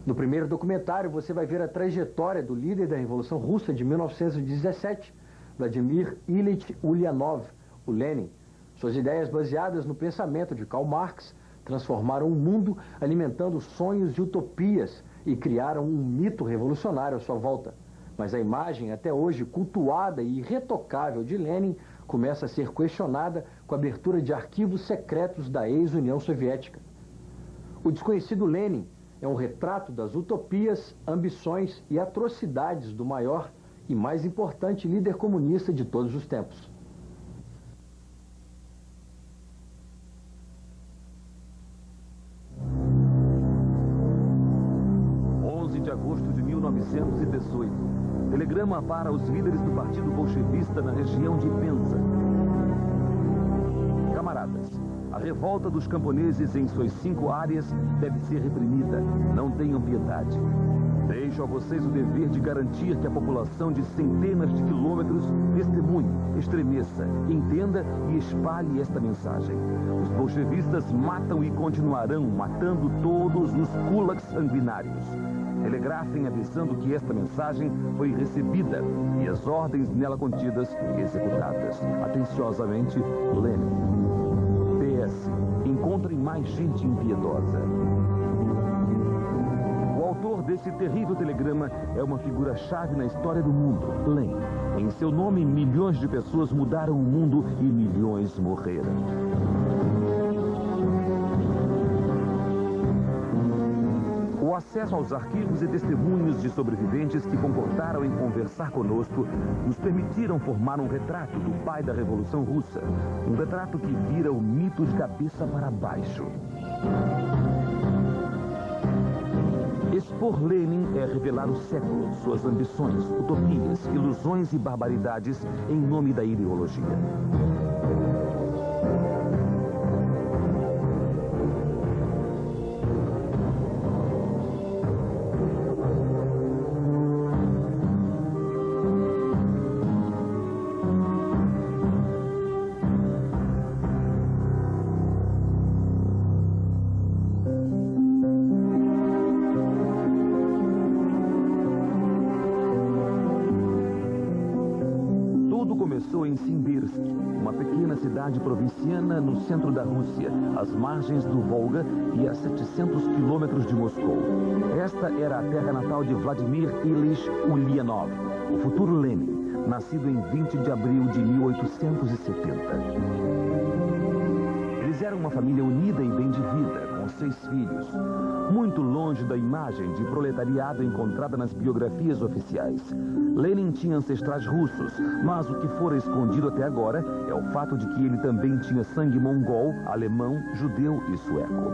No primeiro documentário, você vai ver a trajetória do líder da Revolução Russa de 1917, Vladimir Ilyich Ulyanov, o Lenin. Suas ideias baseadas no pensamento de Karl Marx transformaram o mundo alimentando sonhos e utopias e criaram um mito revolucionário à sua volta. Mas a imagem, até hoje cultuada e irretocável de Lenin, começa a ser questionada com a abertura de arquivos secretos da ex-União Soviética. O desconhecido Lenin é um retrato das utopias, ambições e atrocidades do maior e mais importante líder comunista de todos os tempos. De agosto de 1918. Telegrama para os líderes do Partido Bolchevista na região de Penza. Camaradas, a revolta dos camponeses em suas 5 áreas deve ser reprimida. Não tenham piedade. Deixo a vocês o dever de garantir que a população de centenas de quilômetros testemunhe, estremeça, entenda e espalhe esta mensagem. Os bolchevistas matam e continuarão matando todos os kulaks sanguinários. Telegrafem avisando que esta mensagem foi recebida e as ordens nela contidas executadas. Atenciosamente, Lenin. PS. Encontrem mais gente impiedosa. O autor desse terrível telegrama é uma figura-chave na história do mundo, Lenin. Em seu nome, milhões de pessoas mudaram o mundo e milhões morreram. O acesso aos arquivos e testemunhos de sobreviventes que concordaram em conversar conosco nos permitiram formar um retrato do pai da Revolução Russa. Um retrato que vira o mito de cabeça para baixo. Expor Lenin é revelar o século, suas ambições, utopias, ilusões e barbaridades em nome da ideologia. Em Simbirsk, uma pequena cidade provinciana no centro da Rússia, às margens do Volga e a 700 quilômetros de Moscou. Esta era a terra natal de Vladimir Ilyich Ulyanov, o futuro Lenin, nascido em 20 de abril de 1870. Eles eram uma família unida e bem de vida, com 6 filhos. Muito longe da imagem de proletariado encontrada nas biografias oficiais. Lenin tinha ancestrais russos, mas o que fora escondido até agora é o fato de que ele também tinha sangue mongol, alemão, judeu e sueco.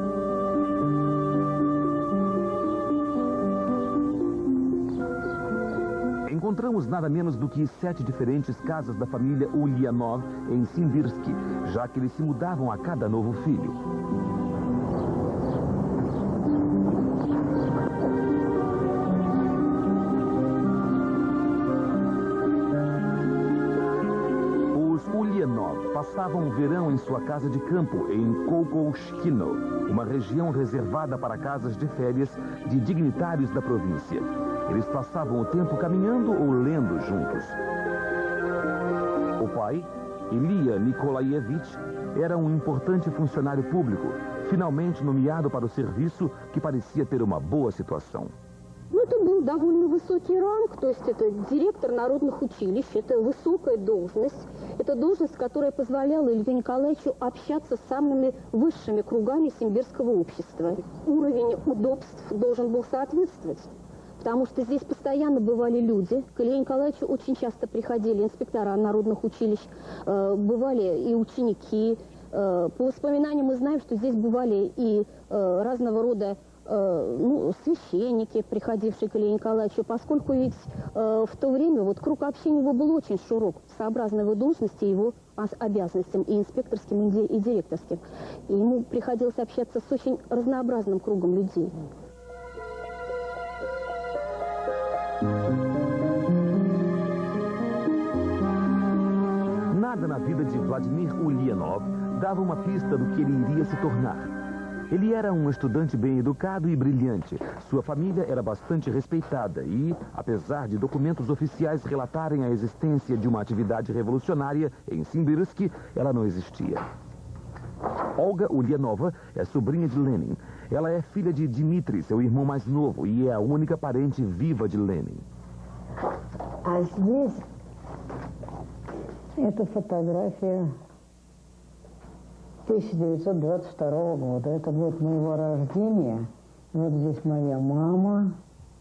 Encontramos nada menos do que 7 diferentes casas da família Ulyanov em Simbirsk, já que eles se mudavam a cada novo filho. Passavam o verão em sua casa de campo, em Kokoshkino, uma região reservada para casas de férias de dignitários da província. Eles passavam o tempo caminhando ou lendo juntos. O pai, Ilya Nikolaevich, era um importante funcionário público, finalmente nomeado para o serviço que parecia ter uma boa situação. Это был довольно высокий ранг, то есть это директор народных училищ, это высокая должность. Это должность, которая позволяла Илью Николаевичу общаться с самыми высшими кругами симбирского общества. Уровень удобств должен был соответствовать, потому что здесь постоянно бывали люди. К Илье Николаевичу очень часто приходили инспектора народных училищ, бывали и ученики. По воспоминаниям мы знаем, что здесь бывали и разного рода священники, приходившие к Илье Николаевичу, поскольку ведь в то время вот круг общения его был очень широк, сообразно его должности, его обязанностям и инспекторским, и директорским. И ему приходилось общаться с очень разнообразным кругом людей. Nada na vida de Vladimir Ulyanov dava uma pista do que ele iria se tornar. Ele era um estudante bem educado e brilhante. Sua família era bastante respeitada e, apesar de documentos oficiais relatarem a existência de uma atividade revolucionária em Simbirsk, ela não existia. Olga Ulyanova é sobrinha de Lenin. Ela é filha de Dmitry, seu irmão mais novo, e é a única parente viva de Lenin. А здесь это фотография 1922 года. Это год моего рождения. Вот здесь моя мама,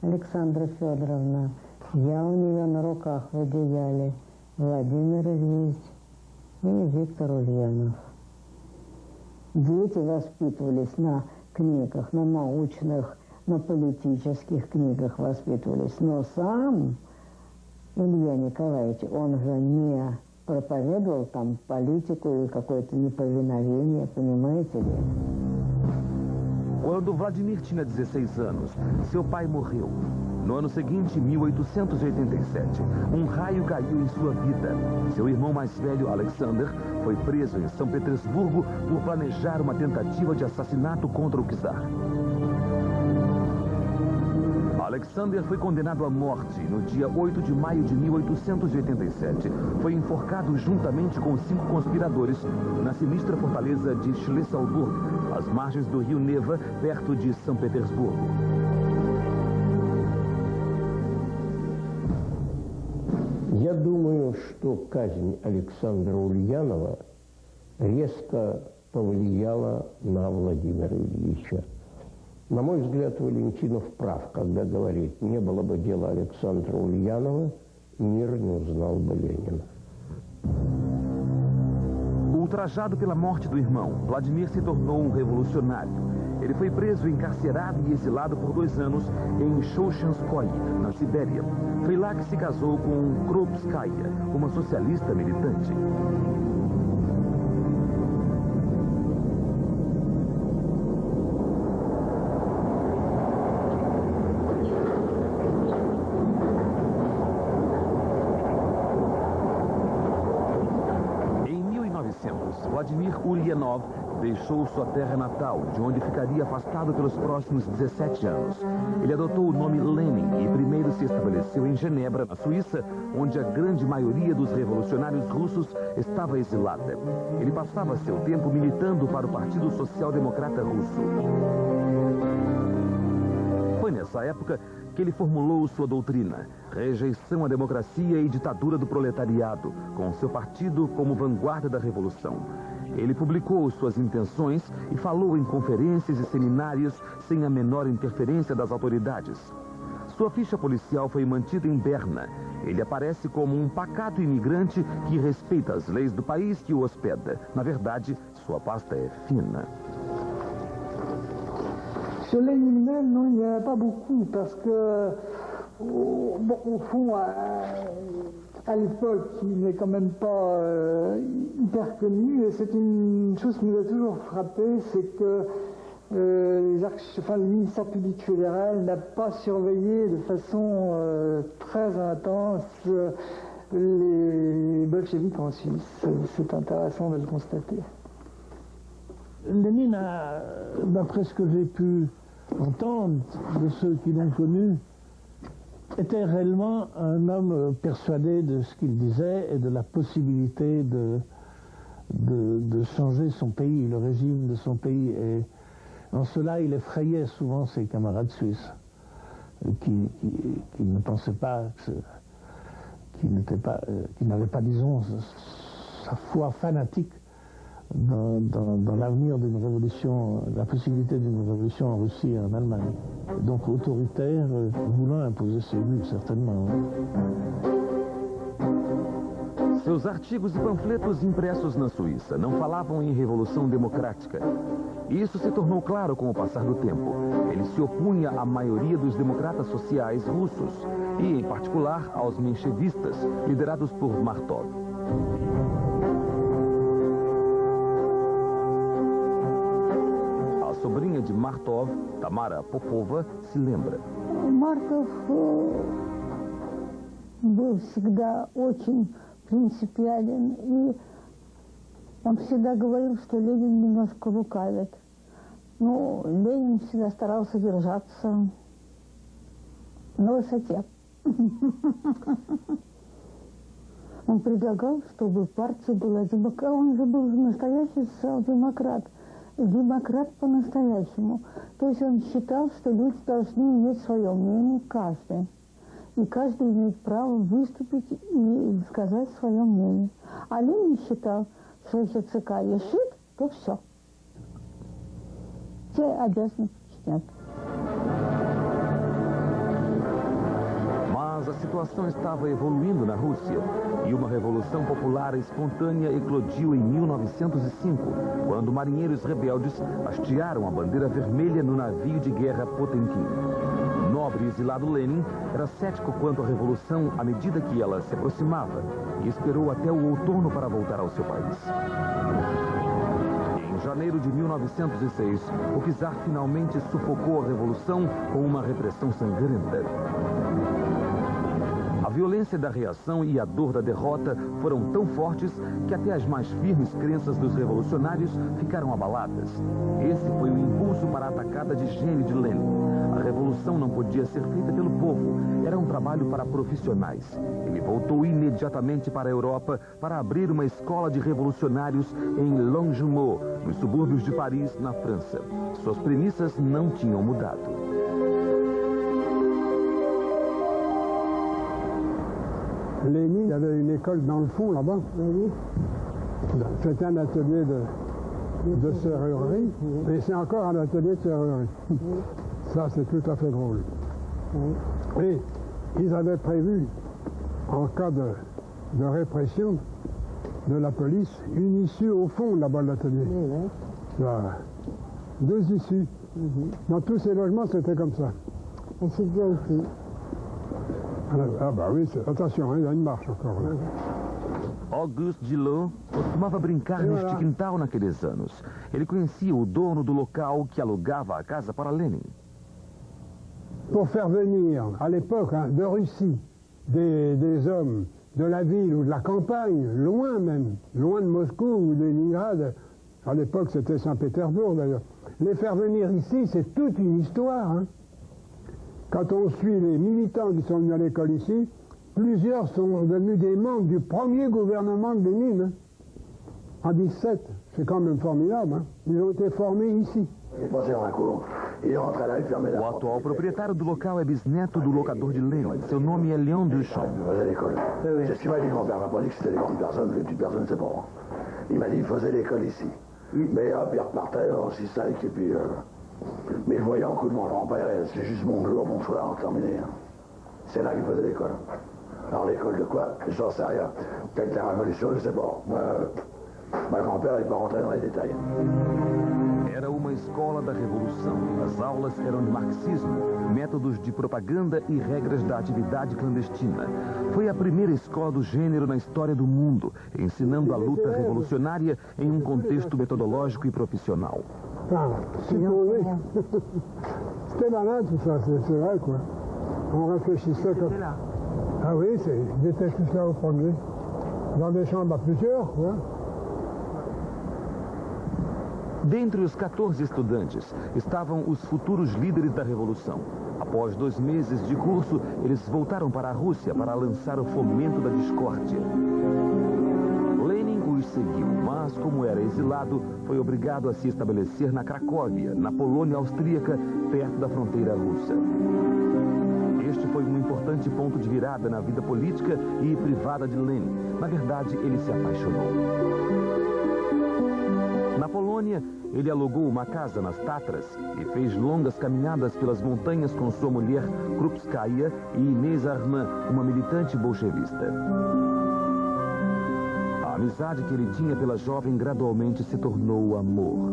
Александра Федоровна. Я у нее на руках в одеяле. Владимир здесь и Виктор Ульянов. Дети воспитывались на книгах, на научных, на политических книгах воспитывались. Но сам Илья Николаевич, он же не проповедовал там политику и какое-то неповиновение, понимаете ли? Quando Vladimir tinha 16 anos, seu pai morreu. No ano seguinte, 1887, um raio caiu em sua vida. Seu irmão mais velho, Alexander, foi preso em São Petersburgo por planejar uma tentativa de assassinato contra o czar. Alexander foi condenado à morte no dia 8 de maio de 1887. Foi enforcado juntamente com 5 conspiradores na sinistra fortaleza de Schlessalburg, às margens do rio Neva, perto de São Petersburgo. Я думаю, что казнь Александра Ульянова резко повлияла на Владимира Ильича. На мой взгляд, Валентинов прав, когда говорит, не было бы дела Alexandra Ulyanova, mir не uznal бы Ленина. Ultrajado pela morte do irmão, Vladimir se tornou um revolucionário. Ele foi preso, encarcerado e exilado por 2 anos em Shoshenskoye, na Sibéria. Foi lá que se casou com Krupskaya, uma socialista militante. Vladimir Ulyanov deixou sua terra natal, de onde ficaria afastado pelos próximos 17 anos. Ele adotou o nome Lenin e primeiro se estabeleceu em Genebra, na Suíça, onde a grande maioria dos revolucionários russos estava exilada. Ele passava seu tempo militando para o Partido Social Democrata Russo. Foi nessa época que ele formulou sua doutrina, rejeição à democracia e ditadura do proletariado, com seu partido como vanguarda da revolução. Ele publicou suas intenções e falou em conferências e seminários sem a menor interferência das autoridades. Sua ficha policial foi mantida em Berna. Ele aparece como um pacato imigrante que respeita as leis do país que o hospeda. Na verdade, sua pasta é fina. Sur Lénine même, non, il n'y en a pas beaucoup, parce que, bon, au fond, à l'époque, il n'est quand même pas hyper connu, et c'est une chose qui nous a toujours frappé, c'est que le ministère public fédéral n'a pas surveillé de façon très intense les bolcheviks en Suisse. C'est intéressant de le constater. Lénine, d'après ce que j'ai pu entendre de ceux qui l'ont connu, était réellement un homme persuadé de ce qu'il disait et de la possibilité de changer son pays, le régime de son pays. Et en cela, il effrayait souvent ses camarades suisses, qui ne pensaient pas, qui n'avaient pas, disons, sa foi fanatique dans l'avenir d'une révolution, la possibilité d'une révolution en Russie et en Allemagne. Donc autoritaire, voulant imposer ses vues, certainement. Seus artigos e panfletos impressos na Suíça não falavam em revolução democrática. Isso se tornou claro com o passar do tempo. Ele se opunha à maioria dos democratas sociais russos e, em particular, aos menchevistas, liderados por Martov. A sobrinha de Martov, Tamara Popova, se lembra. Марков был всегда очень принципиален, и он всегда говорил, что Ленин немножко лукавит. Но Ленин всегда старался держаться на высоте. Он предлагал, чтобы партия была демократ. Он же был настоящий социал-демократ. Демократ по-настоящему. То есть он считал, что люди должны иметь свое мнение, каждый. И каждый имеет право выступить и сказать свое мнение. А Ленин считал, что если ЦК решит, то все. Все обязаны подчиняться. Mas a situação estava evoluindo na Rússia e uma revolução popular espontânea eclodiu em 1905, quando marinheiros rebeldes hastearam a bandeira vermelha no navio de guerra Potemkin. O nobre e exilado Lenin era cético quanto à revolução à medida que ela se aproximava e esperou até o outono para voltar ao seu país. Em janeiro de 1906, o czar finalmente sufocou a revolução com uma repressão sangrenta. A violência da reação e a dor da derrota foram tão fortes que até as mais firmes crenças dos revolucionários ficaram abaladas. Esse foi o impulso para a atacada de gênio de Lenin. A revolução não podia ser feita pelo povo, era um trabalho para profissionais. Ele voltou imediatamente para a Europa para abrir uma escola de revolucionários em Longjumeau, nos subúrbios de Paris, na França. Suas premissas não tinham mudado. Lénine avait une école dans le fond, là-bas. C'était un atelier de serrurerie, et c'est encore un atelier de serrurerie. Ça, c'est tout à fait drôle. Et ils avaient prévu, en cas de répression de la police, une issue au fond, là-bas, de l'atelier. Deux issues. Dans tous ces logements, c'était comme ça. Et c'est bien aussi. Ah bah oui, attention, il y a une marche encore là. Auguste Gillot costumava brincar neste quintal naqueles anos. Ele conhecia o dono do local que alugava a casa para Lenin. Pour faire venir, à l'époque, de Russie, des hommes de la ville ou de la campagne, loin même, loin de Moscou ou de Leningrad, à l'époque c'était Saint-Pétersbourg d'ailleurs, les faire venir ici, c'est toute une histoire. Hein. Quand on suit les militants qui sont venus à l'école ici, plusieurs sont devenus des membres du premier gouvernement de Lénine. Hein. En 17, c'est quand même formidable. Hein. Ils ont été formés ici. O atual proprietário do local é bisneto do locador de Lenin. Seu nome é Léon Duchamp. C'est ce qu'il m'a dit, mon père m'a pas dit que c'était les grandes personnes, c'est bon. Il m'a dit qu'il faisait l'école ici. Mais hop, il repartait aussi sec, et puis... Mais je voyais en coup de mon grand-père, c'est juste mon jour, mon soir, terminé. C'est là qu'il faisait l'école. Alors l'école de quoi? J'en sais rien. Peut-être la révolution, je sais pas. Mas grand-père n'est pas rentré dans les détails. Era uma escola da revolução. As aulas eram de marxismo, métodos de propaganda e regras da atividade clandestina. Foi a primeira escola do gênero na história do mundo, ensinando a luta revolucionária em um contexto metodológico e profissional. C'était malin tout ça, c'est vrai quoi. On réfléchissait comme... Ah oui, ils étaient tous là au premier. Dans des chambres à plusieurs, quoi. Dentre os 14 estudantes estavam os futuros líderes da Revolução. Após 2 meses de curso, eles voltaram para a Rússia para lançar o fomento da discórdia. Lenin os seguiu, mas como era exilado, foi obrigado a se estabelecer na Cracóvia, na Polônia austríaca, perto da fronteira russa. Este foi um importante ponto de virada na vida política e privada de Lenin. Na verdade, ele se apaixonou. Na Polônia, ele alugou uma casa nas Tatras e fez longas caminhadas pelas montanhas com sua mulher Krupskaya e Inês Armand, uma militante bolchevista. A amizade que ele tinha pela jovem gradualmente se tornou amor.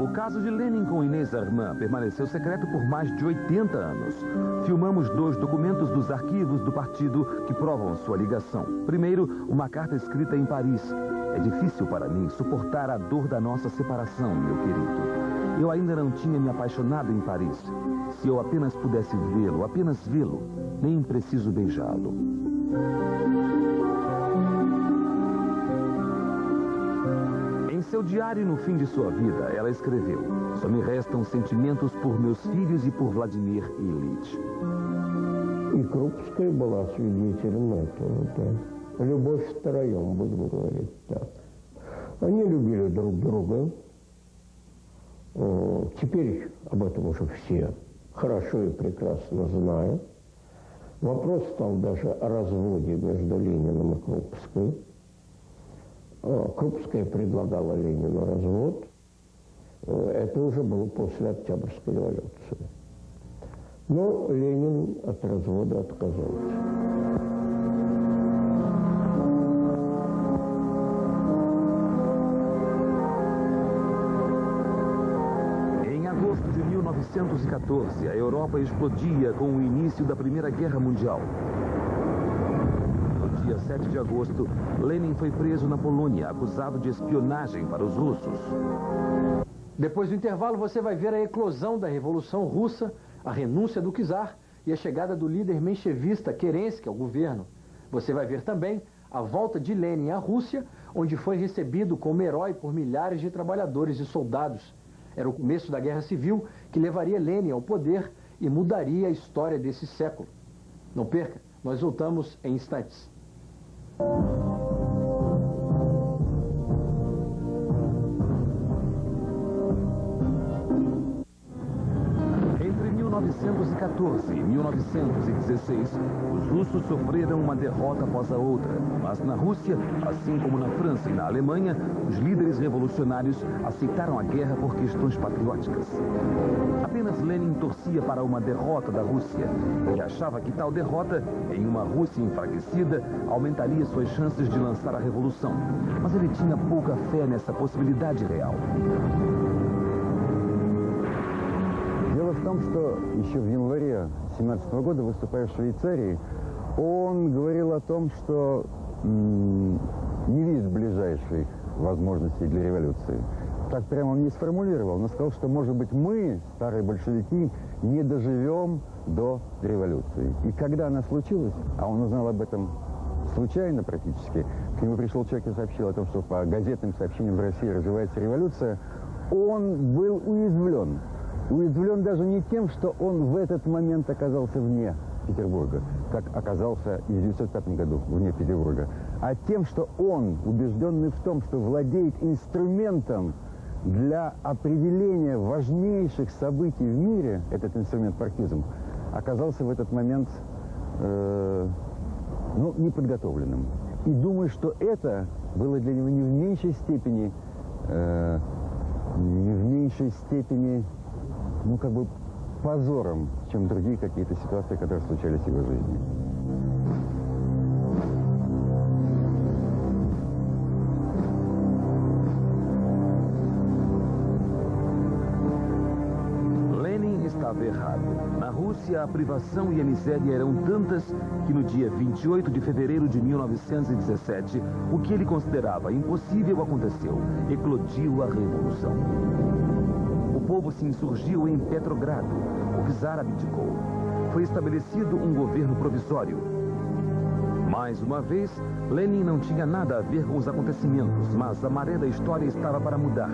O caso de Lenin com Inês Armand permaneceu secreto por mais de 80 anos. Filmamos 2 documentos dos arquivos do partido que provam sua ligação. Primeiro, uma carta escrita em Paris. É difícil para mim suportar a dor da nossa separação, meu querido. Eu ainda não tinha me apaixonado em Paris. Se eu apenas pudesse vê-lo, apenas vê-lo, nem preciso beijá-lo. Em seu seu diário no fim de sua vida, ela escreveu: "Só me restam sentimentos por meus filhos и por Владимир Ильич". И Крупская была свидетелем этого, да. Любовь втроем, будем говорить так. Они любили друг друга. Теперь об этом уже все хорошо и прекрасно знают. Вопрос стал даже о разводе между Лениным и Крупской. Крупская предлагала Ленину развод. Это уже было после Октябрьской революции. Но Ленин от развода отказался. Em agosto de 1914, a Europa explodia com o início da Primeira Guerra Mundial. No dia 7 de agosto, Lenin foi preso na Polônia, acusado de espionagem para os russos. Depois do intervalo, você vai ver a eclosão da Revolução Russa, a renúncia do czar e a chegada do líder menchevista Kerensky ao governo. Você vai ver também a volta de Lenin à Rússia, onde foi recebido como herói por milhares de trabalhadores e soldados. Era o começo da Guerra Civil que levaria Lenin ao poder e mudaria a história desse século. Não perca, nós voltamos em instantes. Entre 1914 e 1916, os russos sofreram uma derrota após a outra. Mas na Rússia, assim como na França e na Alemanha, os líderes revolucionários aceitaram a guerra por questões patrióticas. Apenas Lenin torcia para uma derrota da Rússia e achava que tal derrota, em uma Rússia enfraquecida, aumentaria suas chances de lançar a revolução. Mas ele tinha pouca fé nessa possibilidade real. Дело в том, что еще в январе 2017 года, выступая в Швейцарии, он говорил о том, что не видит ближайших возможностей для революции. Так прямо он не сформулировал, но сказал, что, может быть, мы, старые большевики, не доживем до революции. И когда она случилась, а он узнал об этом случайно практически, к нему пришел человек и сообщил о том, что по газетным сообщениям в России развивается революция, он был уязвлен. Уязвлен даже не тем, что он в этот момент оказался вне Петербурга, как оказался и в 1905 году вне Петербурга, а тем, что он, убежденный в том, что владеет инструментом для определения важнейших событий в мире, этот инструмент марксизм, оказался в этот момент неподготовленным. И думаю, что это было для него не в меньшей степени, позором, чем другие какие-то ситуации, которые случались в его жизни. Lenin estava errado. Na Rússia, a privação e a miséria eram tantas que no dia 28 de fevereiro de 1917, o que ele considerava impossível aconteceu. Eclodiu a revolução. O povo se insurgiu em Petrogrado. O czar abdicou. Foi estabelecido um governo provisório. Mais uma vez, Lenin não tinha nada a ver com os acontecimentos, mas a maré da história estava para mudar.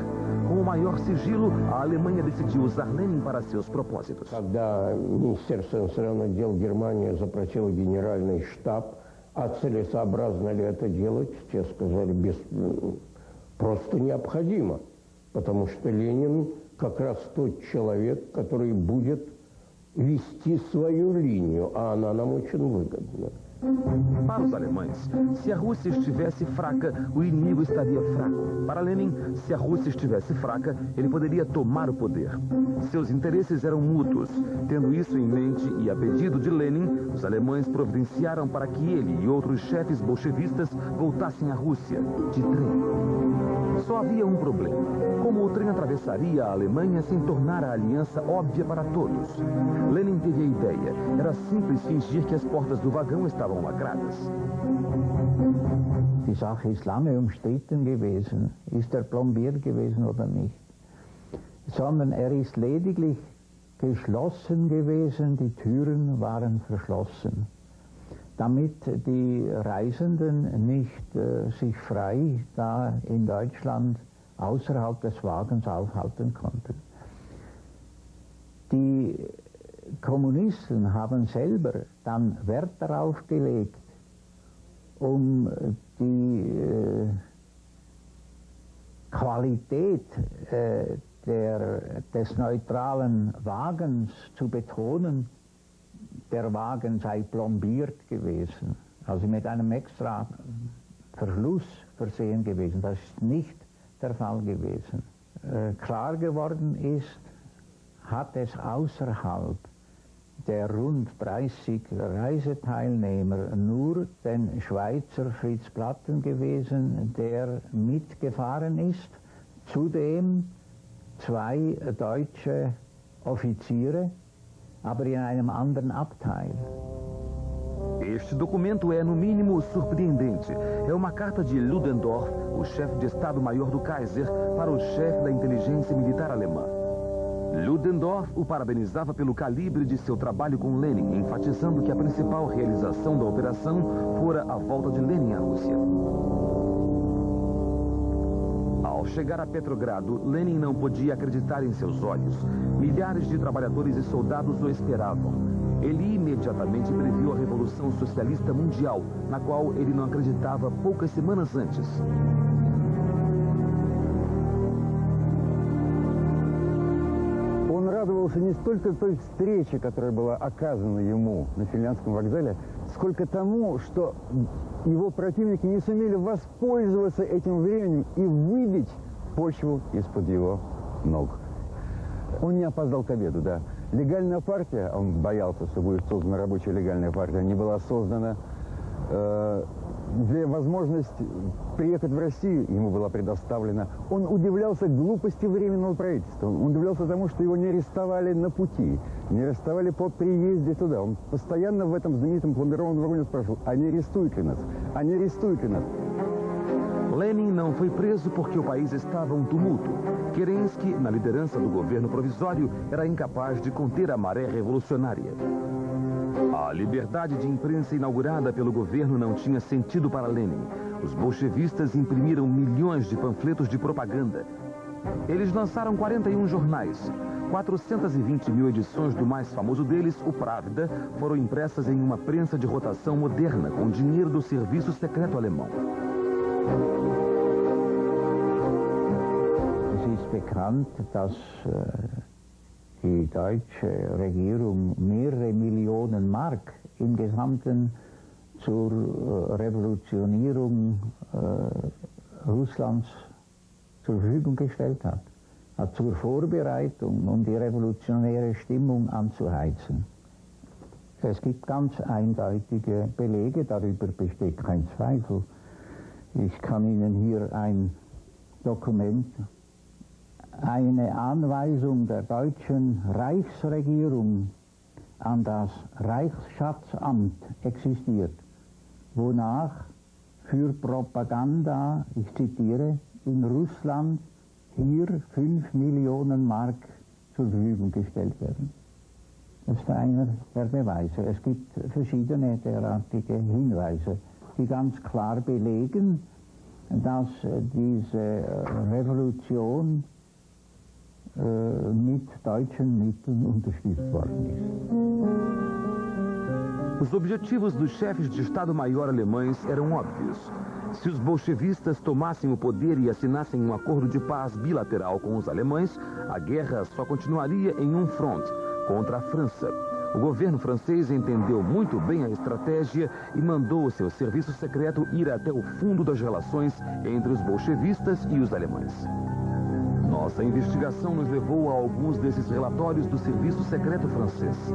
Com o maior sigilo, a Alemanha decidiu usar Lenin para seus propósitos. Когда Министерство иностранных дел Германии запросило генеральный штаб, а целесообразно ли это делать, те сказали, просто необходимо, потому что Ленин как раз тот человек, который будет вести свою линию, а она нам очень выгодна. Para os alemães, se a Rússia estivesse fraca, o inimigo estaria fraco. Para Lenin, se a Rússia estivesse fraca, ele poderia tomar o poder. Seus interesses eram mútuos. Tendo isso em mente e a pedido de Lenin, os alemães providenciaram para que ele e outros chefes bolchevistas voltassem à Rússia, de trem. Só havia um problema. Como o trem atravessaria a Alemanha sem tornar a aliança óbvia para todos? Lenin teve a ideia. Era simples fingir que as portas do vagão estavam lacradas. Die Sache ist lange umstritten gewesen. Ist er plombiert gewesen oder nicht? Sondern er ist lediglich geschlossen gewesen, die Türen waren verschlossen, damit die Reisenden nicht sich frei da in Deutschland außerhalb des Wagens aufhalten konnten. Die Kommunisten haben selber dann Wert darauf gelegt, um die Qualität des neutralen Wagens zu betonen. Der Wagen sei plombiert gewesen, also mit einem extra Verschluss versehen gewesen. Das ist nicht der Fall gewesen. Klar geworden ist, hat es außerhalb der rund 30 Reiseteilnehmer nur den Schweizer Fritz Platten gewesen, der mitgefahren ist. Zudem 2 deutsche Offiziere, aber in einem anderen Abteil. Este documento é, no mínimo, surpreendente. É uma carta de Ludendorff, o chefe de Estado-Maior do Kaiser, para o chefe da inteligência militar alemã. Ludendorff o parabenizava pelo calibre de seu trabalho com Lenin, enfatizando que a principal realização da operação fora a volta de Lenin à Rússia. Ao chegar a Petrogrado, Lenin não podia acreditar em seus olhos. Milhares de trabalhadores e soldados o esperavam. Ele imediatamente previu a Revolução Socialista Mundial, na qual ele não acreditava poucas semanas antes. Он радовался не столько той встрече, которая была оказана ему на Финляндском вокзале, сколько тому, что его противники не сумели воспользоваться этим временем и выбить почву из-под его ног. Он не опоздал к обеду, да. Легальная партия, он боялся, что будет создана рабочая легальная партия, не была создана. Для возможности приехать в Россию ему была предоставлена. Он удивлялся глупости Временного правительства. Он удивлялся тому, что его не арестовали на пути, не арестовали по приезде туда. Он постоянно в этом знаменитом пломбированном вагоне спрашивал, а не арестуют ли нас? А не арестуют ли нас? Lenin não foi preso porque o país estava um tumulto. Kerensky, na liderança do governo provisório, era incapaz de conter a maré revolucionária. A liberdade de imprensa inaugurada pelo governo não tinha sentido para Lenin. Os bolchevistas imprimiram milhões de panfletos de propaganda. Eles lançaram 41 jornais. 420 mil edições do mais famoso deles, o Pravda, foram impressas em uma prensa de rotação moderna, com dinheiro do serviço secreto alemão. Es ist bekannt, dass die deutsche Regierung mehrere Millionen Mark im Gesamten zur Revolutionierung Russlands zur Verfügung gestellt hat. Zur Vorbereitung, um die revolutionäre Stimmung anzuheizen. Es gibt ganz eindeutige Belege, darüber besteht kein Zweifel. Ich kann Ihnen hier ein Dokument, eine Anweisung der deutschen Reichsregierung an das Reichsschatzamt existiert, wonach für Propaganda, ich zitiere, in Russland hier 5 Millionen Mark zur Verfügung gestellt werden. Das ist einer der Beweise. Es gibt verschiedene derartige Hinweise, die ganz klar belegen, dass diese Revolution mit deutschen Mitteln unterstützt worden ist. Os objetivos dos chefes de Estado-Maior alemães eram óbvios. Se os bolchevistas tomassem o poder e assinassem um acordo de paz bilateral com os alemães, a guerra só continuaria em um front, contra a França. O governo francês entendeu muito bem a estratégia e mandou o seu serviço secreto ir até o fundo das relações entre os bolchevistas e os alemães. Nossa investigação nos levou a alguns desses relatórios do serviço secreto francês.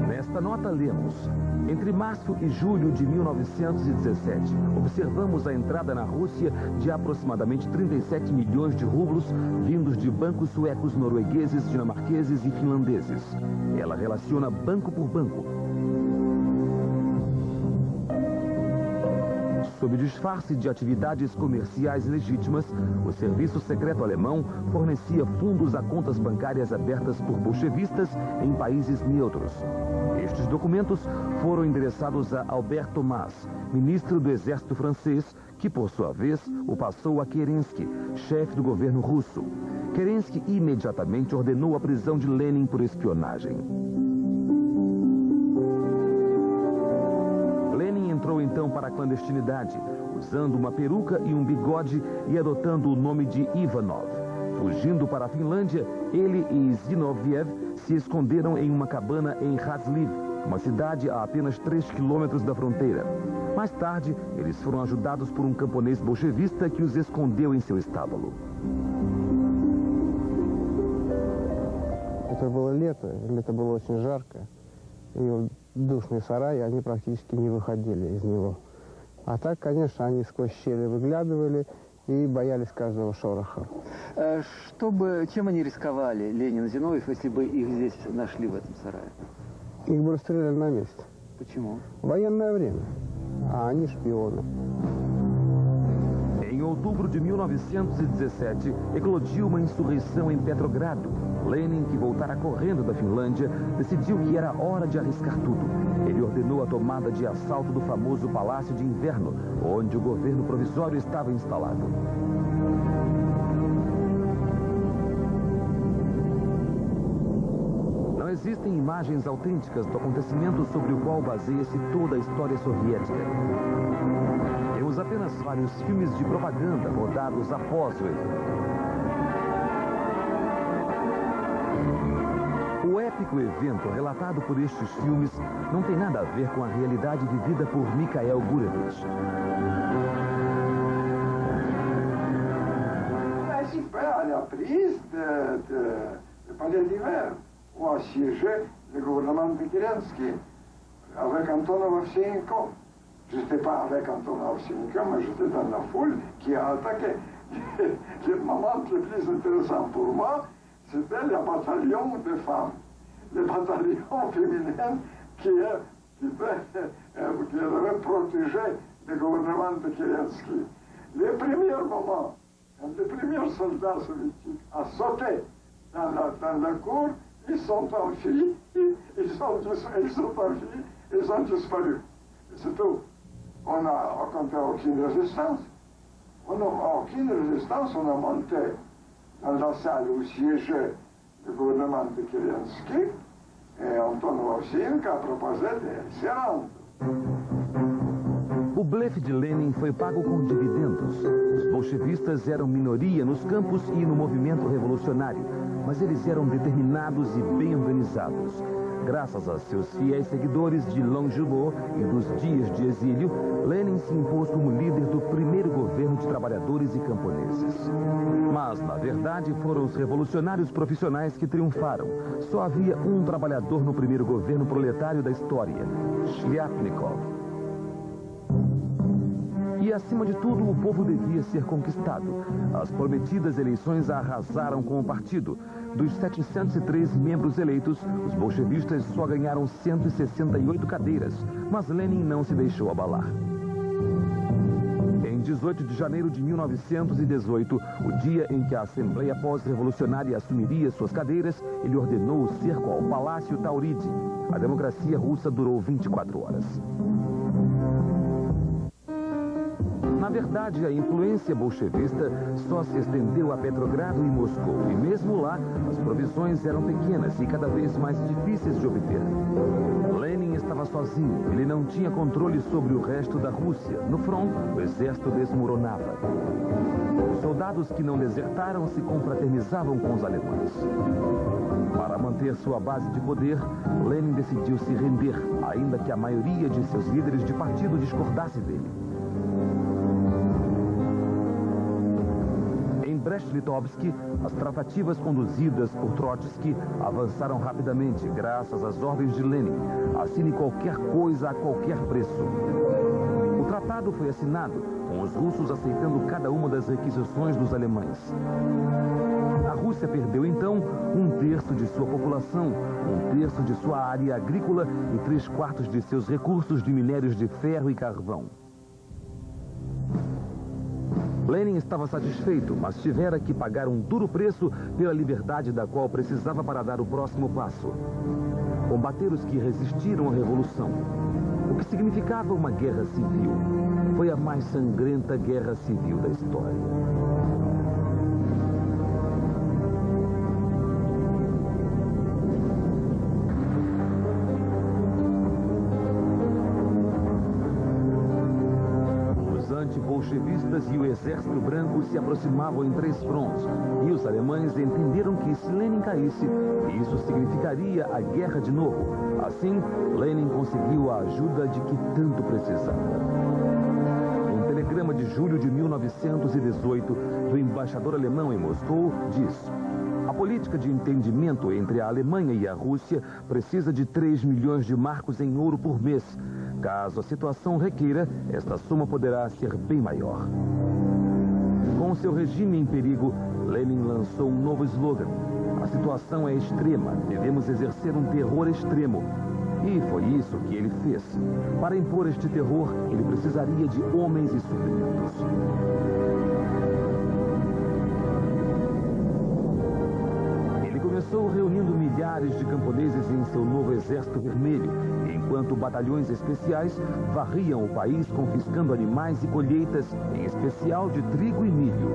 Nesta nota lemos: entre março e julho de 1917, observamos a entrada na Rússia de aproximadamente 37 milhões de rublos vindos de bancos suecos, noruegueses, dinamarqueses e finlandeses. Ela relaciona banco por banco. Sob disfarce de atividades comerciais legítimas, o serviço secreto alemão fornecia fundos a contas bancárias abertas por bolchevistas em países neutros. Estes documentos foram endereçados a Albert Thomas, ministro do exército francês, que, por sua vez, o passou a Kerensky, chefe do governo russo. Kerensky imediatamente ordenou a prisão de Lenin por espionagem. Lenin entrou então para a clandestinidade, usando uma peruca e um bigode e adotando o nome de Ivanov. Fugindo para a Finlândia, ele e Zinoviev se esconderam em uma cabana em Razliv, uma cidade a apenas 3 quilômetros da fronteira. Mais tarde, eles foram ajudados por um camponês bolchevista que os escondeu em seu estábulo. Это было лето было очень жарко, и душный сарай, они практически не выходили из него. А так, конечно, они сквозь щели выглядывали и боялись каждого шороха. Чем они рисковали, Ленин и Зиновьев, если бы их здесь нашли в этом сарае? Их бы расстреляли на месте. Почему? Военное время, а они шпионы. Em outubro de 1917, eclodiu uma insurreição em Petrogrado. Lenin, que voltara correndo da Finlândia, decidiu que era hora de arriscar tudo. Ele ordenou a tomada de assalto do famoso Palácio de Inverno, onde o governo provisório estava instalado. Não existem imagens autênticas do acontecimento sobre o qual baseia-se toda a história soviética. Temos apenas vários filmes de propaganda rodados após o evento. O épico evento relatado por estes filmes não tem nada a ver com a realidade vivida por Mikhail Gurevich. À la prise de Palais d'Hiver, où a siégé le gouvernement de Kerensky avec Antonov Ovsyannikov. Je n'étais pas avec Antonov Ovsyannikov, mais j'étais dans la foule qui a attaqué. Le moment le plus intéressant pour moi, c'était le bataillon de femmes, le bataillon féminin qui devait protéger le gouvernement de Kerensky. Les premiers moments, quand les premiers soldats soviétiques ont sauté dans la cour, ils sont enfuis, ils ont disparu. C'est tout. On n'a rencontré aucune résistance. On n'a aucune résistance, on a monté dans la salle où siégeait le gouvernement de Kerensky, et Antonov Ovsyannikov a proposé de se rendre. O blefe de Lenin foi pago com dividendos. Os bolchevistas eram minoria nos campos e no movimento revolucionário, mas eles eram determinados e bem organizados. Graças a seus fiéis seguidores de Longjubo e dos dias de exílio, Lenin se impôs como líder do primeiro governo de trabalhadores e camponeses. Mas, na verdade, foram os revolucionários profissionais que triunfaram. Só havia um trabalhador no primeiro governo proletário da história, Shliapnikov. E, acima de tudo, o povo devia ser conquistado. As prometidas eleições arrasaram com o partido. Dos 703 membros eleitos, os bolchevistas só ganharam 168 cadeiras, mas Lenin não se deixou abalar. Em 18 de janeiro de 1918, o dia em que a Assembleia Pós-Revolucionária assumiria suas cadeiras, ele ordenou o cerco ao Palácio Tauride. A democracia russa durou 24 horas. Na verdade, a influência bolchevista só se estendeu a Petrogrado e Moscou, e mesmo lá, as provisões eram pequenas e cada vez mais difíceis de obter. Lenin estava sozinho, ele não tinha controle sobre o resto da Rússia. No front, o exército desmoronava. Os soldados que não desertaram se confraternizavam com os alemães. Para manter sua base de poder, Lenin decidiu se render, ainda que a maioria de seus líderes de partido discordasse dele. Em Brest-Litovsk, as tratativas conduzidas por Trotsky avançaram rapidamente, graças às ordens de Lenin. Assine qualquer coisa a qualquer preço. O tratado foi assinado, com os russos aceitando cada uma das requisições dos alemães. A Rússia perdeu, então, 1/3 de sua população, 1/3 de sua área agrícola e 3/4 de seus recursos de minérios de ferro e carvão. Lenin estava satisfeito, mas tivera que pagar um duro preço pela liberdade da qual precisava para dar o próximo passo. Combater os que resistiram à revolução, o que significava uma guerra civil. Foi a mais sangrenta guerra civil da história. Bolchevistas e o exército branco se aproximavam em 3 frontes, e os alemães entenderam que se Lenin caísse, isso significaria a guerra de novo. Assim, Lenin conseguiu a ajuda de que tanto precisava. Um telegrama de julho de 1918 do embaixador alemão em Moscou diz: a política de entendimento entre a Alemanha e a Rússia precisa de 3 milhões de marcos em ouro por mês. Caso a situação requeira, esta soma poderá ser bem maior. Com seu regime em perigo, Lenin lançou um novo slogan: a situação é extrema, devemos exercer um terror extremo. E foi isso que ele fez. Para impor este terror, ele precisaria de homens e suprimentos. Começou reunindo milhares de camponeses em seu novo exército vermelho, enquanto batalhões especiais varriam o país confiscando animais e colheitas, em especial de trigo e milho.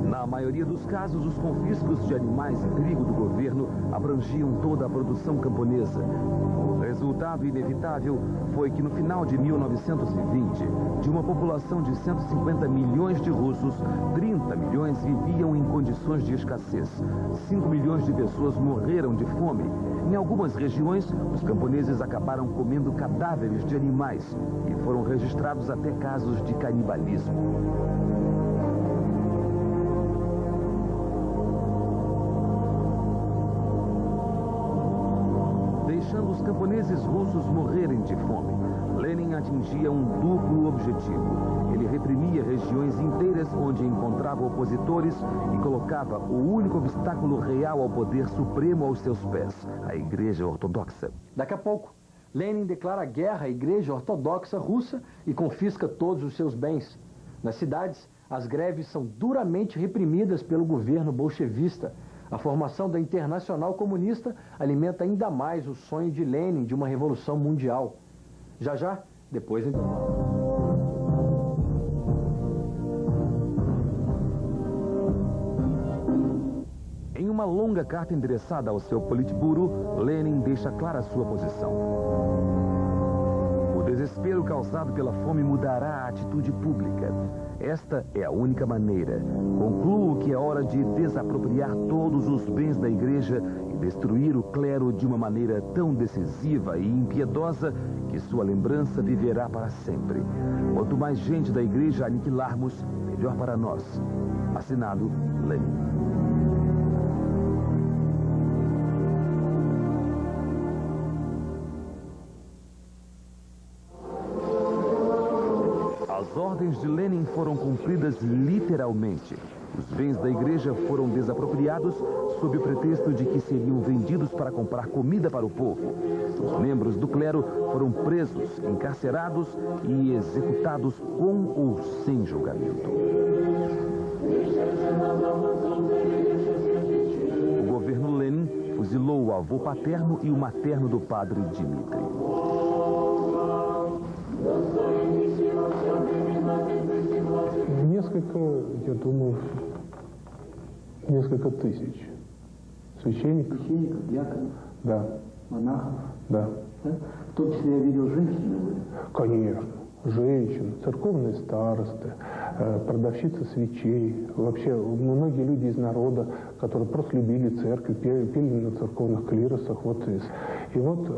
Na maioria dos casos, os confiscos de animais e trigo do governo abrangiam toda a produção camponesa. O resultado inevitável foi que no final de 1920, de uma população de 150 milhões de russos, 30 milhões viviam em condições de escassez. 5 milhões de pessoas morreram de fome. Em algumas regiões, os camponeses acabaram comendo cadáveres de animais e foram registrados até casos de canibalismo. Deixando os camponeses russos morrerem de fome, Lenin atingia um duplo objetivo. Ele reprimia regiões inteiras onde encontrava opositores e colocava o único obstáculo real ao poder supremo aos seus pés, a Igreja Ortodoxa. Daqui a pouco, Lenin declara guerra à Igreja Ortodoxa Russa e confisca todos os seus bens. Nas cidades, as greves são duramente reprimidas pelo governo bolchevista. A formação da Internacional Comunista alimenta ainda mais o sonho de Lenin de uma revolução mundial. Já, depois... Em uma longa carta endereçada ao seu Politburo, Lenin deixa clara sua posição. O desespero causado pela fome mudará a atitude pública. Esta é a única maneira. Concluo que é hora de desapropriar todos os bens da igreja e destruir o clero de uma maneira tão decisiva e impiedosa que sua lembrança viverá para sempre. Quanto mais gente da igreja aniquilarmos, melhor para nós. Assinado, Lenin. As ordens de Lenin foram cumpridas literalmente. Os bens da igreja foram desapropriados sob o pretexto de que seriam vendidos para comprar comida para o povo. Os membros do clero foram presos, encarcerados e executados com ou sem julgamento. O governo Lenin fuzilou o avô paterno e o materno do padre Dmitri. Я думаю, несколько тысяч священников. Священников, диаконов? Да. Монахов? Да. В том числе я видел женщины. Конечно. Женщины, церковные старосты, продавщицы свечей. Вообще, многие люди из народа, которые просто любили церковь, пели на церковных клиросах. И вот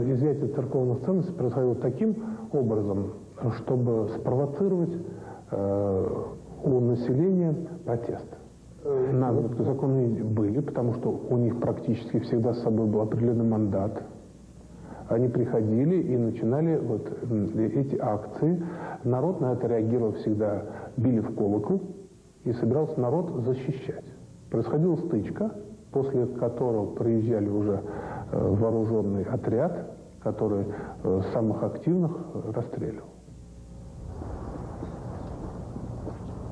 изъятие церковных ценностей происходило таким образом, чтобы спровоцировать у населения протест. Наградные законы были, потому что у них практически всегда с собой был определенный мандат. Они приходили и начинали эти акции. Народ на это реагировал всегда, били в колокол, и собирался народ защищать. Происходила стычка, после которого приезжали уже вооруженный отряд который самых активных расстреливал.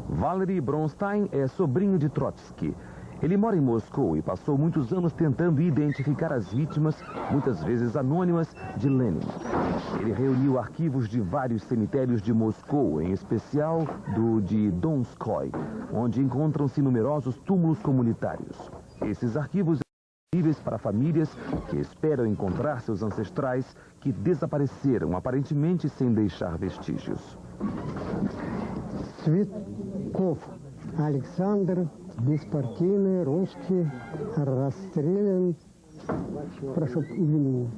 Valery Bronstein é sobrinho de Trotsky. Ele mora em Moscou e passou muitos anos tentando identificar as vítimas, muitas vezes anônimas, de Lenin. Ele reuniu arquivos de vários cemitérios de Moscou, em especial do de Donskoy, onde encontram-se numerosos túmulos comunitários. Esses arquivos são disponíveis para famílias que esperam encontrar seus ancestrais que desapareceram, aparentemente sem deixar vestígios. Цветков Александр, беспартийный, русский, расстрелян, прошу извинения.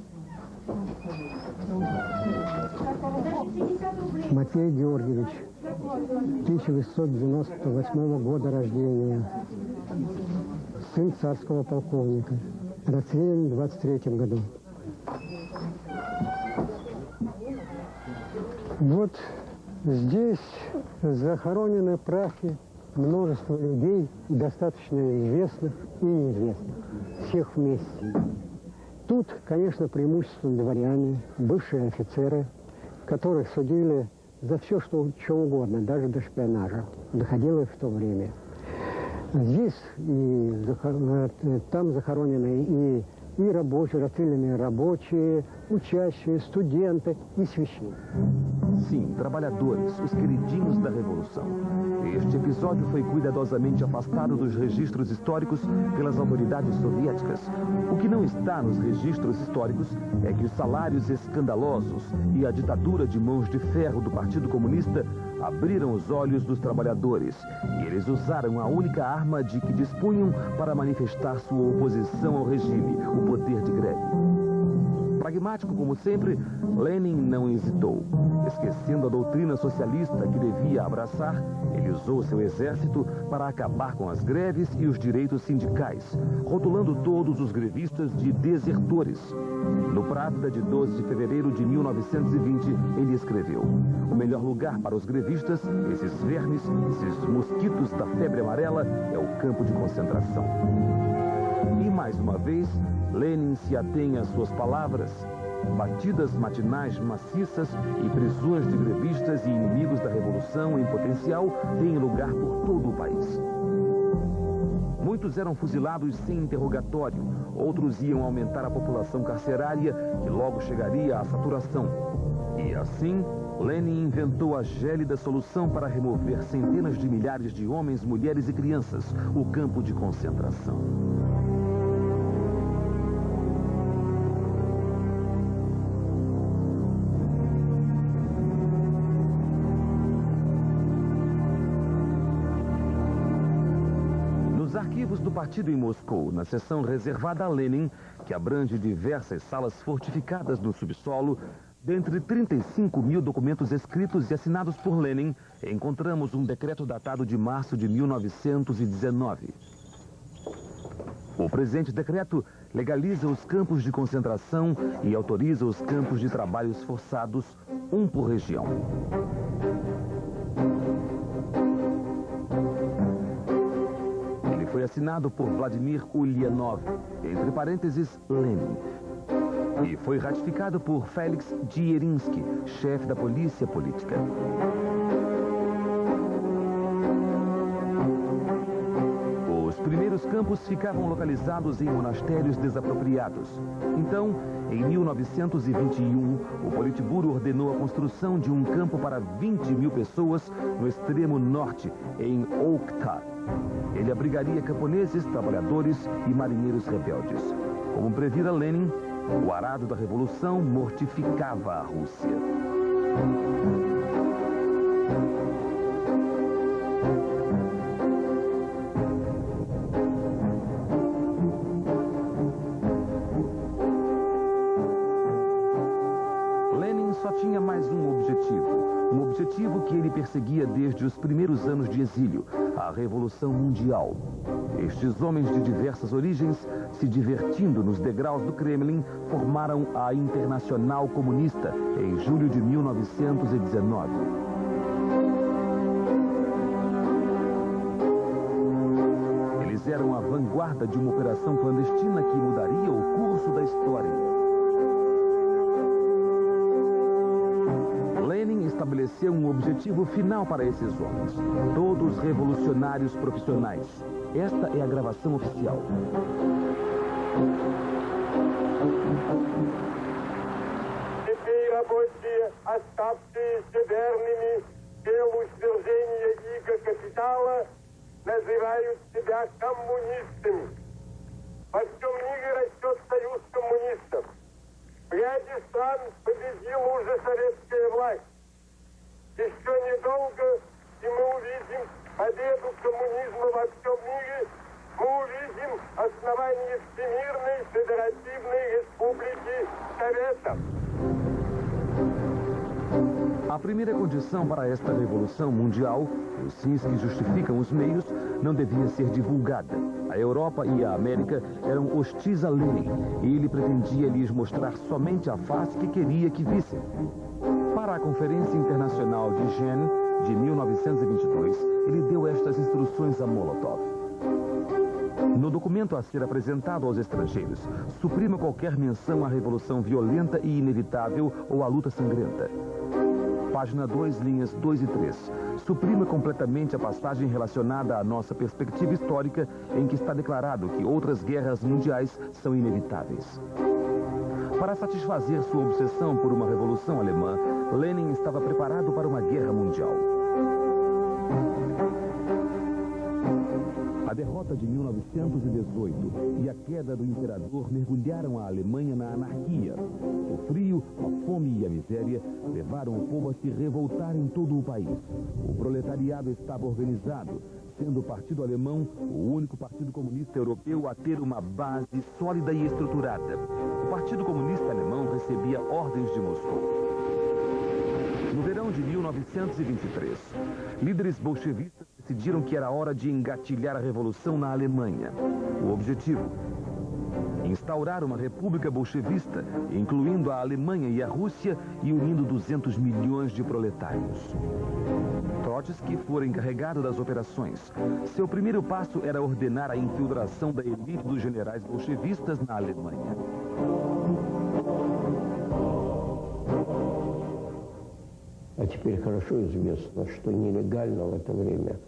Матвей Георгиевич, 1898 года рождения, сын царского полковника, расстрелян в 23 году. Вот здесь захоронены прахи множества людей, достаточно известных и неизвестных, всех вместе. Тут, конечно, преимущественно дворяне, бывшие офицеры, которых судили за все, что угодно, даже до шпионажа. Доходило в то время. Здесь там захоронены и рабочие, расстрелянные рабочие, учащие, студенты e священники. Sim, trabalhadores, os queridinhos da Revolução. Este episódio foi cuidadosamente afastado dos registros históricos pelas autoridades soviéticas. O que não está nos registros históricos é que os salários escandalosos e a ditadura de mãos de ferro do Partido Comunista abriram os olhos dos trabalhadores e eles usaram a única arma de que dispunham para manifestar sua oposição ao regime, o poder de greve. Pragmático como sempre, Lenin não hesitou. Esquecendo a doutrina socialista que devia abraçar, ele usou seu exército para acabar com as greves e os direitos sindicais, rotulando todos os grevistas de desertores. No Pravda de 12 de fevereiro de 1920, ele escreveu: o melhor lugar para os grevistas, esses vermes, esses mosquitos da febre amarela, é o campo de concentração. E mais uma vez, Lenin se atém às suas palavras. Batidas matinais maciças e prisões de grevistas e inimigos da Revolução em potencial têm lugar por todo o país. Muitos eram fuzilados sem interrogatório, outros iam aumentar a população carcerária, que logo chegaria à saturação. E assim, Lenin inventou a gélida solução para remover centenas de milhares de homens, mulheres e crianças, o campo de concentração. Do partido em Moscou, na seção reservada a Lenin, que abrange diversas salas fortificadas no subsolo, dentre 35 mil documentos escritos e assinados por Lenin, encontramos um decreto datado de março de 1919. O presente decreto legaliza os campos de concentração e autoriza os campos de trabalhos forçados, um por região. Foi assinado por Vladimir Ulyanov, entre parênteses, Lenin. E foi ratificado por Felix Dzerzhinsky, chefe da polícia política. Os primeiros campos ficavam localizados em monastérios desapropriados. Então, em 1921, o Politburo ordenou a construção de um campo para 20 mil pessoas no extremo norte, em Okhtar. Ele abrigaria camponeses, trabalhadores e marinheiros rebeldes. Como previra Lenin, o arado da Revolução mortificava a Rússia. Lenin só tinha mais um objetivo que ele perseguia desde os primeiros anos de exílio, a Revolução Mundial. Estes homens de diversas origens, se divertindo nos degraus do Kremlin, formaram a Internacional Comunista em julho de 1919. Eles eram a vanguarda de uma operação clandestina que mudaria o curso da história. Lenin estabeleceu um objetivo final para esses homens. Todos revolucionários profissionais. Esta é a gravação oficial. Теперь рабочие, оставшиеся верными делу свержения иго капитала, называют себя коммунистами. Во всем мире растет союз коммунистов. В ряде стран победила уже советская власть. Еще недолго, и мы увидим победу коммунизма во всем мире. Мы увидим основание Всемирной Федеративной Республики Советов. A primeira condição para esta revolução mundial, os fins que justificam os meios, não devia ser divulgada. A Europa e a América eram hostis a Lenin e ele pretendia lhes mostrar somente a face que queria que vissem. Para a Conferência Internacional de Gênese de 1922, ele deu estas instruções a Molotov. No documento a ser apresentado aos estrangeiros, suprima qualquer menção à revolução violenta e inevitável ou à luta sangrenta. Página 2, linhas 2 e 3. Suprima completamente a passagem relacionada à nossa perspectiva histórica, em que está declarado que outras guerras mundiais são inevitáveis. Para satisfazer sua obsessão por uma revolução alemã, Lenin estava preparado para uma guerra mundial. A derrota de 1918 e a queda do imperador mergulharam a Alemanha na anarquia. O frio, a fome e a miséria levaram o povo a se revoltar em todo o país. O proletariado estava organizado, sendo o Partido Alemão o único partido comunista europeu a ter uma base sólida e estruturada. O Partido Comunista Alemão recebia ordens de Moscou. No verão de 1923, líderes bolchevistas decidiram que era hora de engatilhar a revolução na Alemanha. O objetivo: instaurar uma república bolchevista, incluindo a Alemanha e a Rússia e unindo 200 milhões de proletários. Trotsky foi encarregado das operações. Seu primeiro passo era ordenar a infiltração da elite dos generais bolchevistas na Alemanha. А теперь хорошо известно, что нелегально в это время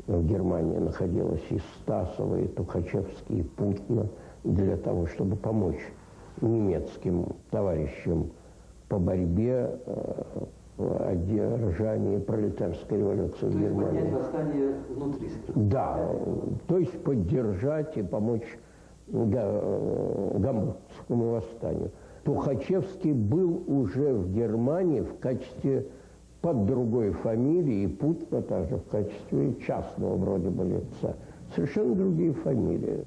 в Германии находилась и Стасова, и Тухачевский, и Путина для того, чтобы помочь немецким товарищам по борьбе о одержании пролетарской революции в Германии. Поднять восстание внутри страны. Да, то есть поддержать и помочь Гамбургскому восстанию. Тухачевский был уже в Германии в качестве под другой фамилией, и Путина также в качестве частного вроде бы лица. Совершенно другие фамилии.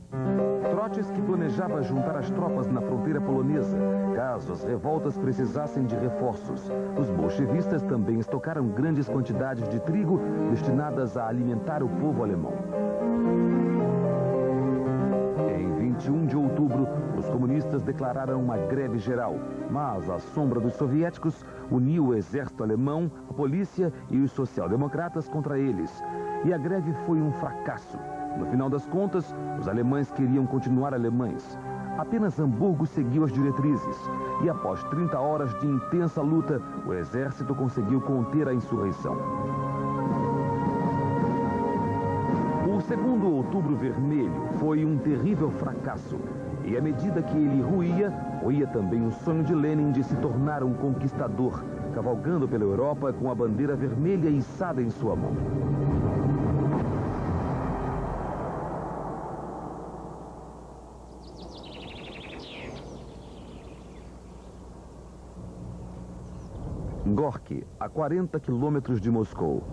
Trotsky planejava juntar as tropas na fronteira polonesa, caso as revoltas precisassem de reforços. Os bolchevistas também estocaram grandes quantidades de trigo destinadas a alimentar o povo alemão. Em 21 de outubro, os comunistas declararam uma greve geral, mas a sombra dos soviéticos uniu o exército alemão, a polícia e os social-democratas contra eles. E a greve foi um fracasso. No final das contas, os alemães queriam continuar alemães. Apenas Hamburgo seguiu as diretrizes. E após 30 horas de intensa luta, o exército conseguiu conter a insurreição. O segundo Outubro Vermelho foi um terrível fracasso. E à medida que ele ruía também o sonho de Lenin de se tornar um conquistador, cavalgando pela Europa com a bandeira vermelha içada em sua mão. Gorky, a 40 quilômetros de Moscou.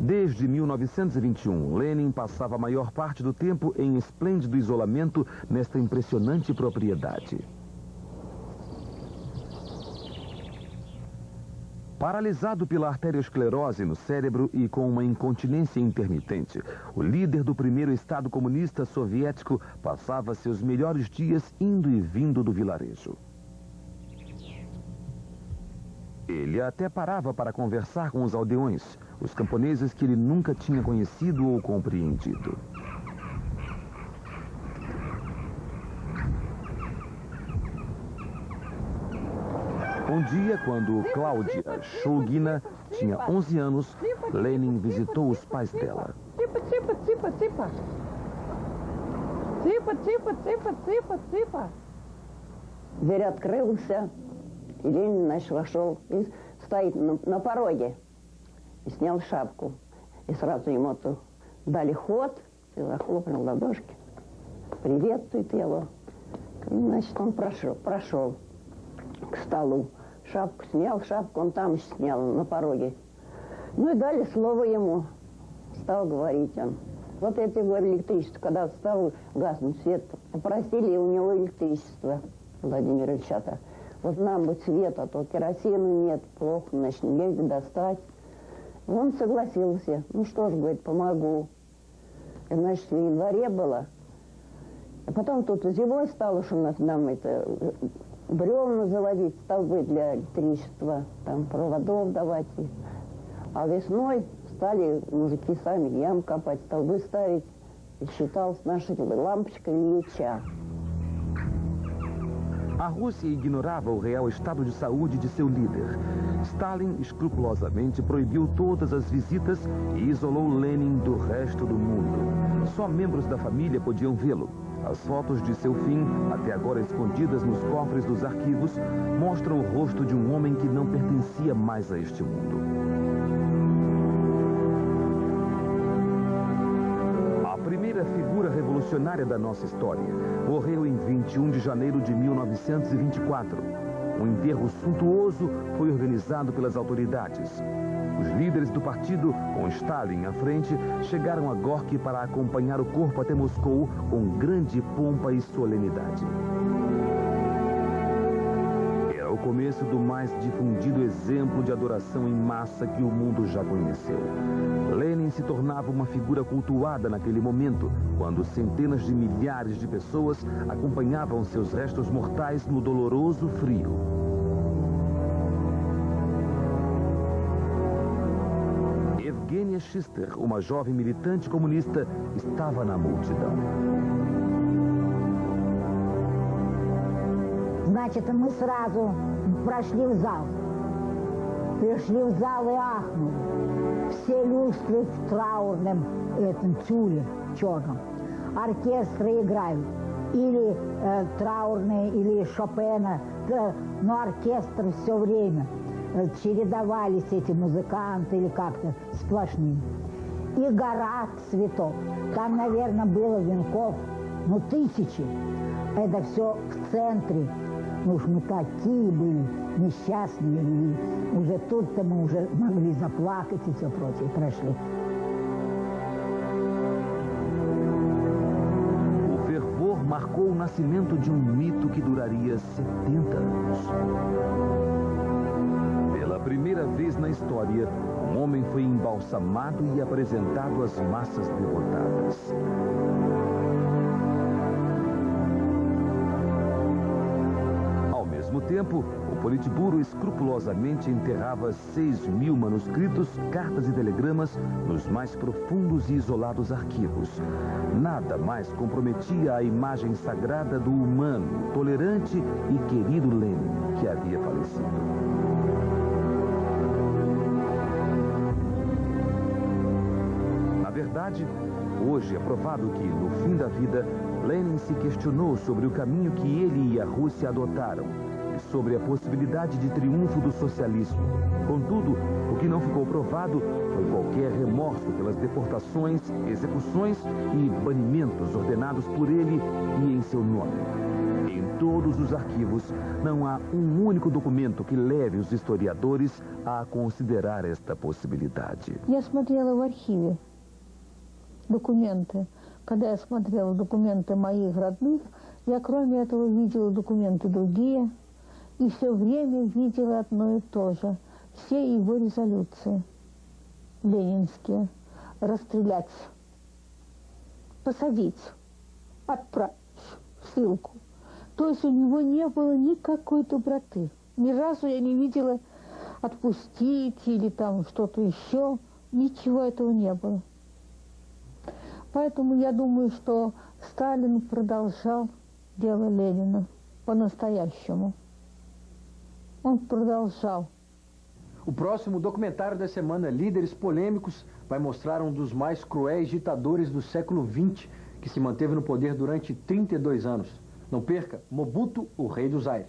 Desde 1921, Lenin passava a maior parte do tempo em esplêndido isolamento nesta impressionante propriedade. Paralisado pela arteriosclerose no cérebro e com uma incontinência intermitente, o líder do primeiro Estado comunista soviético passava seus melhores dias indo e vindo do vilarejo. Ele até parava para conversar com os aldeões, os camponeses que ele nunca tinha conhecido ou compreendido. Com Um dia, quando Cláudia Shulgina tinha 11 anos, Lenin visitou os pais dela. Дверь открылся, и Ленин, значит, вошел и стоит на пороге. И снял шапку. И сразу ему дали ход, и захлопнул ладошки. Приветствует его. И, значит, он прошел к столу. Шапку снял, шапку он там снял, на пороге. Ну и дали слово ему. Стал говорить он. Вот я тебе говорю, электричество, когда стал гаснуть свет, попросили у него электричество, Владимир Ильича-то. Вот нам бы света, то керосина нет, плохо, значит, негде достать. Он согласился. Ну что ж, говорит, помогу. И, значит, в январе было. А потом тут зимой стало, что нам это бревна заводить, столбы для электричества, там проводов давать. А весной стали мужики сами ям копать, столбы ставить. И считалось наша лампочка Ильича. A Rússia ignorava o real estado de saúde de seu líder. Stalin escrupulosamente proibiu todas as visitas e isolou Lenin do resto do mundo. Só membros da família podiam vê-lo. As fotos de seu fim, até agora escondidas nos cofres dos arquivos, mostram o rosto de um homem que não pertencia mais a este mundo. A primeira figura revolucionária da nossa história morreu em 21 de janeiro de 1924. Um enterro suntuoso foi organizado pelas autoridades. Os líderes do partido, com Stalin à frente, chegaram a Gorky para acompanhar o corpo até Moscou com grande pompa e solenidade. Era o começo do mais difundido exemplo de adoração em massa que o mundo já conheceu. Lenin se tornava uma figura cultuada naquele momento, quando centenas de milhares de pessoas acompanhavam seus restos mortais no doloroso frio. Evgenia Schister, uma jovem militante comunista, estava na multidão. Значит, мы сразу прошли в зал. Пришли в зал и ахнули. Все люстры в траурном этом тюле черном. Оркестры играют. Или траурные, или Шопена. Но оркестр все время. Чередовались эти музыканты или как-то сплошные. И гора цветов. Там, наверное, было венков, ну, тысячи. Это все в центре. Ну уж мы такие были несчастные. И уже тут-то мы уже могли заплакать и все прочее. Прошли. O fervor marcou o nascimento de um mito que duraria 70 anos. Pela primeira vez na história, um homem foi embalsamado e apresentado às massas devotadas. Ao mesmo tempo, o Politburo escrupulosamente enterrava 6.000 manuscritos, cartas e telegramas nos mais profundos e isolados arquivos. Nada mais comprometia a imagem sagrada do humano, tolerante e querido Lenin, que havia falecido. Na verdade, hoje é provado que, no fim da vida, Lenin se questionou sobre o caminho que ele e a Rússia adotaram e sobre a possibilidade de triunfo do socialismo. Contudo, o que não ficou provado foi qualquer remorso pelas deportações, execuções e banimentos ordenados por ele e em seu nome. Em todos os arquivos, não há um único documento que leve os historiadores a considerar esta possibilidade. Я смотрела в архиве документы. Когда я смотрела документы моих родных, я кроме этого видела документы другие, и все время видела одно и то же. Все его резолюции ленинские. Расстрелять, посадить, отправить в ссылку. То есть у него не было никакой доброты. Ни разу я не видела отпустить или там что-то еще. Ничего этого не было. Поэтому я думаю, что Сталин продолжал дело Ленина по-настоящему. Он продолжал. O próximo documentário da semana, Líderes Polêmicos, vai mostrar um dos mais cruéis ditadores do século XX, que se manteve no poder durante 32 anos. Não perca, Mobutu, o Rei do Zaire.